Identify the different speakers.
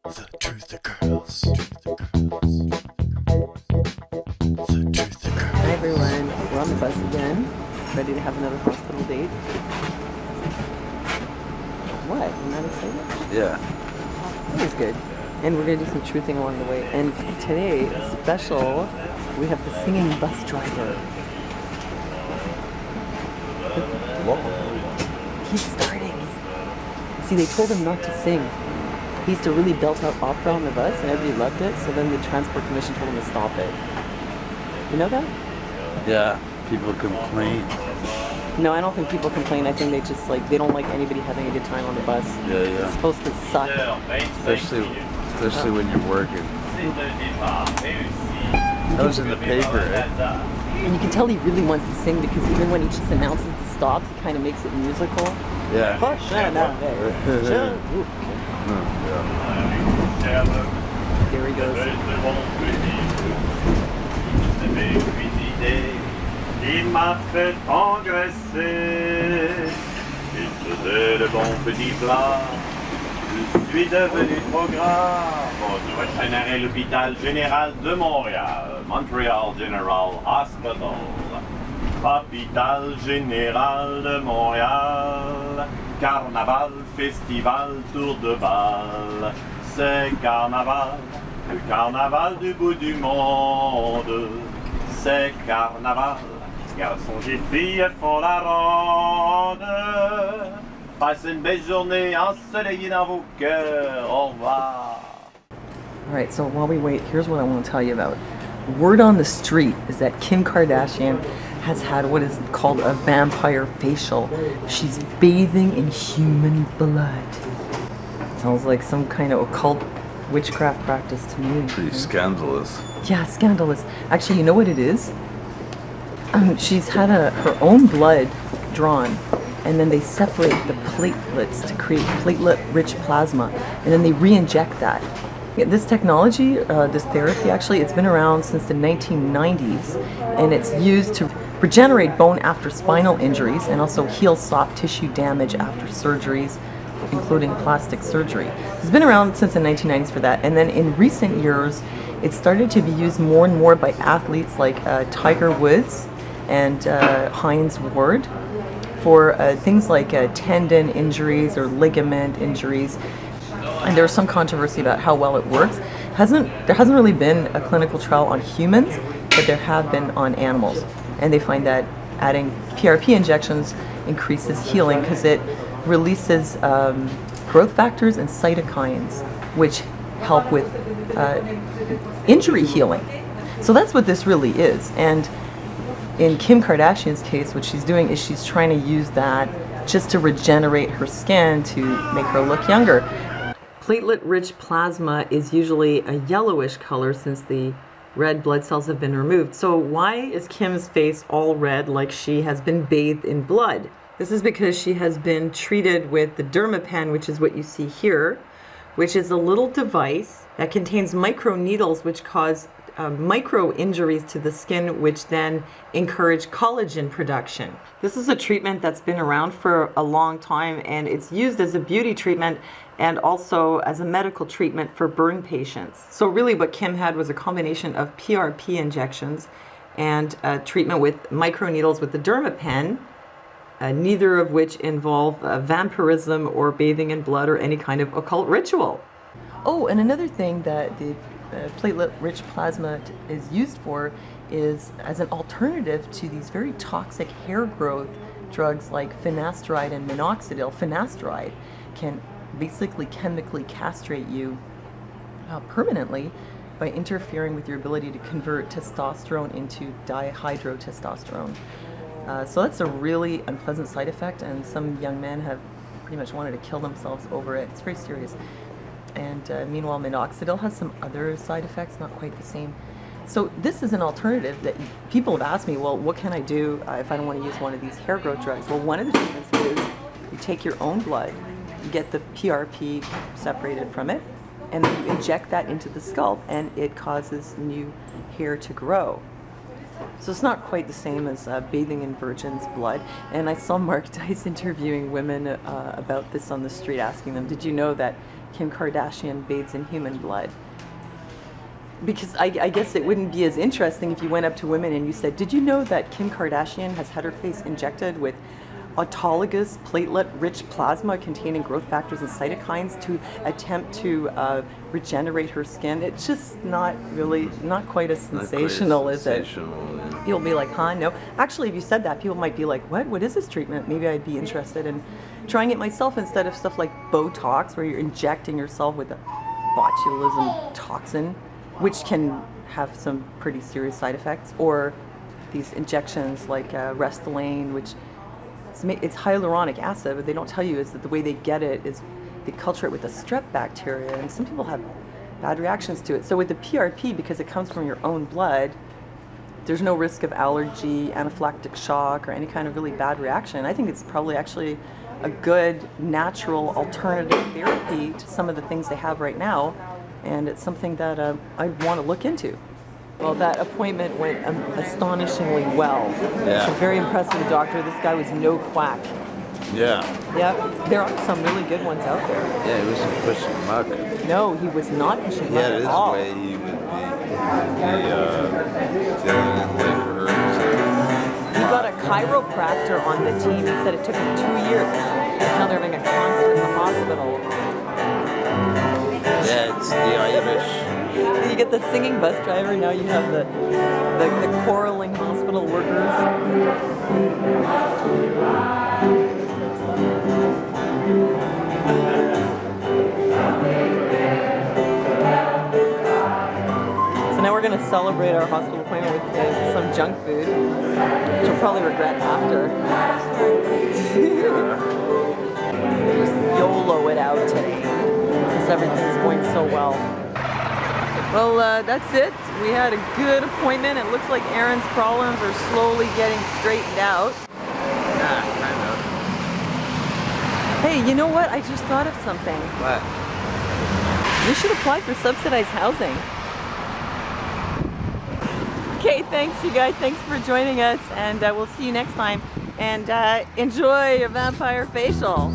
Speaker 1: The Truth Girls. The Truth Girls.
Speaker 2: Hi everyone, we're on the bus again, ready to have another hospital date. What? You're not excited?
Speaker 1: Yeah.
Speaker 2: That was good. And we're going to do some truthing along the way. And today, special, we have the singing bus driver.
Speaker 1: Whoa.
Speaker 2: He's starting. See, they told him not to sing. He used to really belt out opera on the bus, and everybody loved it, so then the Transport Commission told him to stop it. You know that?
Speaker 1: Yeah. People complain.
Speaker 2: No, I don't think people complain. I think they just, like, they don't like anybody having a good time on the bus.
Speaker 1: Yeah,
Speaker 2: It's
Speaker 1: yeah.
Speaker 2: supposed to suck.
Speaker 1: Especially when you're working. That was in the paper, right?
Speaker 2: And you can tell he really wants to sing because even when he just announces the stops, he kind of makes it musical.
Speaker 1: Yeah.
Speaker 2: There he goes.
Speaker 3: Il m'a fait engraisser. Il faisait de bons petits plats. Je suis devenu trop gras. Bonjour, je générais l'hôpital général de Montréal. Montreal General Hospital. Hôpital général de Montréal. Carnaval, festival, tour de balle. C'est carnaval, le carnaval du bout du monde. C'est carnaval. Garçons et filles font la ronde. Passez une belle journée ensoleillée dans vos cœurs. Au revoir.
Speaker 2: Alright, so while we wait, here's what I want to tell you about. Word on the street is that Kim Kardashian has had what is called a vampire facial. She's bathing in human blood. Sounds like some kind of occult witchcraft practice to me.
Speaker 1: Pretty scandalous.
Speaker 2: Yeah, scandalous. Actually, you know what it is? She's had her own blood drawn, and then they separate the platelets to create platelet rich plasma, and then they re-inject that. Yeah, this technology, this therapy, actually, it's been around since the 1990s, and it's used to regenerate bone after spinal injuries and also heal soft tissue damage after surgeries, including plastic surgery. It's been around since the 1990s for that, and then in recent years, it started to be used more and more by athletes like Tiger Woods and Heinz Ward for things like tendon injuries or ligament injuries. And there's some controversy about how well it works. There hasn't really been a clinical trial on humans, but there have been on animals. And they find that adding PRP injections increases healing because it releases growth factors and cytokines, which help with injury healing. So that's what this really is. And in Kim Kardashian's case, what she's doing is she's trying to use that just to regenerate her skin to make her look younger. Platelet rich plasma is usually a yellowish color since the red blood cells have been removed. So why is Kim's face all red like she has been bathed in blood? This is because she has been treated with the Dermapen, which is what you see here, which is a little device that contains micro needles which cause micro injuries to the skin, which then encourage collagen production. This is a treatment that's been around for a long time, and it's used as a beauty treatment and also as a medical treatment for burn patients. So really what Kim had was a combination of PRP injections and treatment with microneedles with the Dermapen, neither of which involve vampirism or bathing in blood or any kind of occult ritual. Oh, and another thing that the platelet-rich plasma is used for is as an alternative to these very toxic hair growth drugs like finasteride and minoxidil. Finasteride can basically chemically castrate you permanently by interfering with your ability to convert testosterone into dihydrotestosterone. So that's a really unpleasant side effect, and some young men have pretty much wanted to kill themselves over it. It's very serious. And meanwhile, minoxidil has some other side effects, not quite the same. So this is an alternative that people have asked me, well, what can I do if I don't want to use one of these hair growth drugs? Well, one of the treatments is you take your own blood, you get the PRP separated from it, and then you inject that into the scalp, and it causes new hair to grow. So it's not quite the same as bathing in virgin's blood. And I saw Mark Dice interviewing women about this on the street, asking them, did you know that Kim Kardashian bathes in human blood. Because I guess it wouldn't be as interesting if you went up to women and you said, did you know that Kim Kardashian has had her face injected with autologous platelet-rich plasma containing growth factors and cytokines to attempt to regenerate her skin? It's just not quite as sensational, is it?
Speaker 1: Yeah.
Speaker 2: People be like, huh, no. Actually, if you said that, people might be like, what is this treatment? Maybe I'd be interested in trying it myself instead of stuff like Botox, where you're injecting yourself with a botulism toxin, which can have some pretty serious side effects, or these injections like Restylane, which it's hyaluronic acid, but they don't tell you is that the way they get it is they culture it with a strep bacteria, and some people have bad reactions to it. So with the PRP, because it comes from your own blood, there's no risk of allergy, anaphylactic shock, or any kind of really bad reaction. I think it's probably actually a good natural alternative therapy to some of the things they have right now, and it's something that I'd want to look into. Well, that appointment went astonishingly well.
Speaker 1: Yeah.
Speaker 2: So very impressed with the doctor. This guy was no quack.
Speaker 1: Yeah.
Speaker 2: Yep. There are some really good ones out there.
Speaker 1: Yeah, he wasn't pushing muck.
Speaker 2: No, he was not pushing muck at all.
Speaker 1: Yeah, this way he would be dealing in like herbs.
Speaker 2: He got a chiropractor on the team. He said it took him 2 years. Now they're having a concert in the hospital.
Speaker 1: Yeah, it's the Irish.
Speaker 2: You get the singing bus driver, now you have the quarreling hospital workers. So now we're going to celebrate our hospital appointment with some junk food, which we'll probably regret after. Just YOLO it out today, since everything's going so well. Well, that's it. We had a good appointment. It looks like Arron's problems are slowly getting straightened out.
Speaker 1: Yeah, kind of.
Speaker 2: Hey, you know what? I just thought of something.
Speaker 1: What?
Speaker 2: You should apply for subsidized housing. Okay, thanks you guys. Thanks for joining us, and we'll see you next time. And enjoy your vampire facial.